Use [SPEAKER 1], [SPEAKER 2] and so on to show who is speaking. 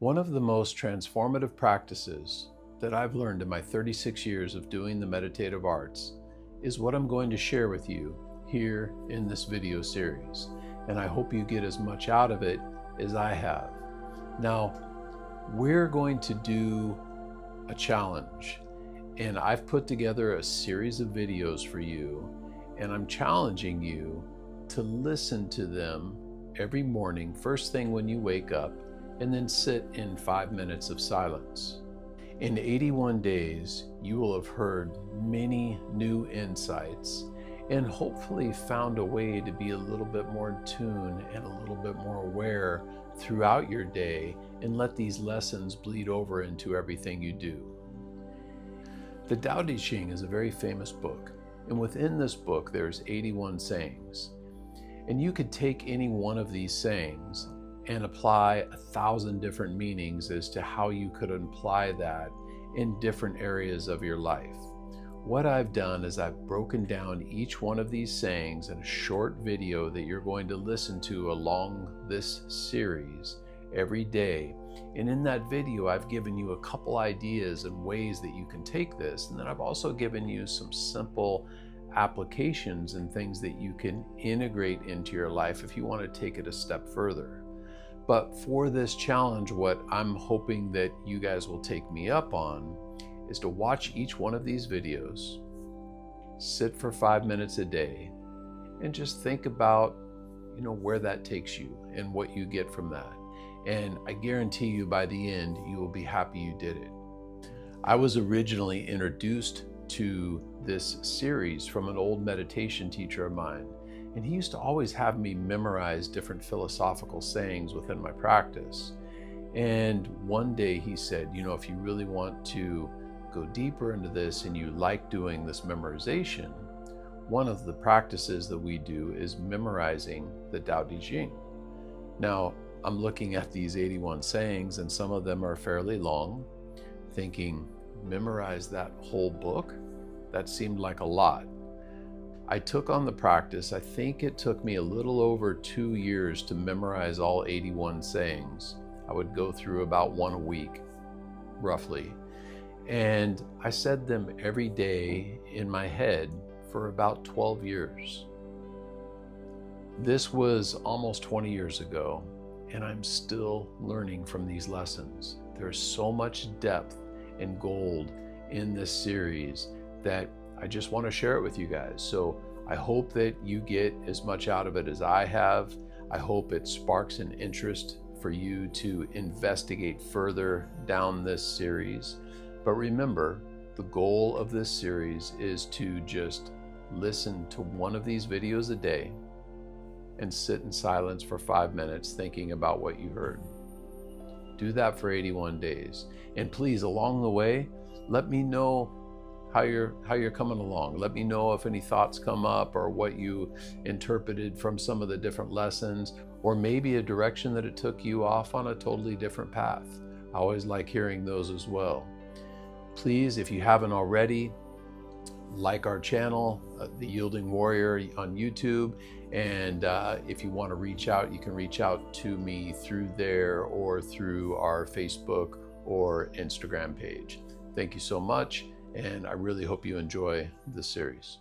[SPEAKER 1] One of the most transformative practices that I've learned in my 36 years of doing the meditative arts is what I'm going to share with you here in this video series. And I hope you get as much out of it as I have. Now, we're going to do a challenge, and I've put together a series of videos for you, and I'm challenging you to listen to them every morning, first thing when you wake up, and then sit in 5 minutes of silence. In 81 days, you will have heard many new insights and hopefully found a way to be a little bit more in tune and a little bit more aware throughout your day and let these lessons bleed over into everything you do. The Dao De Jing is a very famous book, and within this book there's 81 sayings. And you could take any one of these sayings and apply 1,000 different meanings as to how you could apply that in different areas of your life. What I've done is I've broken down each one of these sayings in a short video that you're going to listen to along this series every day. And in that video, I've given you a couple ideas and ways that you can take this. And then I've also given you some simple applications and things that you can integrate into your life if you want to take it a step further. But for this challenge, what I'm hoping that you guys will take me up on is to watch each one of these videos, sit for 5 minutes a day, and just think about, where that takes you and what you get from that. And I guarantee you by the end, you will be happy you did it. I was originally introduced to this series from an old meditation teacher of mine. And he used to always have me memorize different philosophical sayings within my practice. And one day he said, if you really want to go deeper into this and you like doing this memorization, one of the practices that we do is memorizing the Dao De Jing. Now, I'm looking at these 81 sayings, and some of them are fairly long, thinking, memorize that whole book? That seemed like a lot. I took on the practice. I think it took me a little over 2 years to memorize all 81 sayings. I would go through about one a week, roughly. And I said them every day in my head for about 12 years. This was almost 20 years ago, and I'm still learning from these lessons. There's so much depth and gold in this series that I just want to share it with you guys. So I hope that you get as much out of it as I have. I hope it sparks an interest for you to investigate further down this series. But remember, the goal of this series is to just listen to one of these videos a day and sit in silence for 5 minutes thinking about what you heard. Do that for 81 days. And please, along the way, let me know how you're coming along. Let me know if any thoughts come up or what you interpreted from some of the different lessons, or maybe a direction that it took you off on a totally different path. I always like hearing those as well. Please, if you haven't already, like our channel, The Yielding Warrior on YouTube. And if you want to reach out, you can reach out to me through there or through our Facebook or Instagram page. Thank you so much. And I really hope you enjoy this series.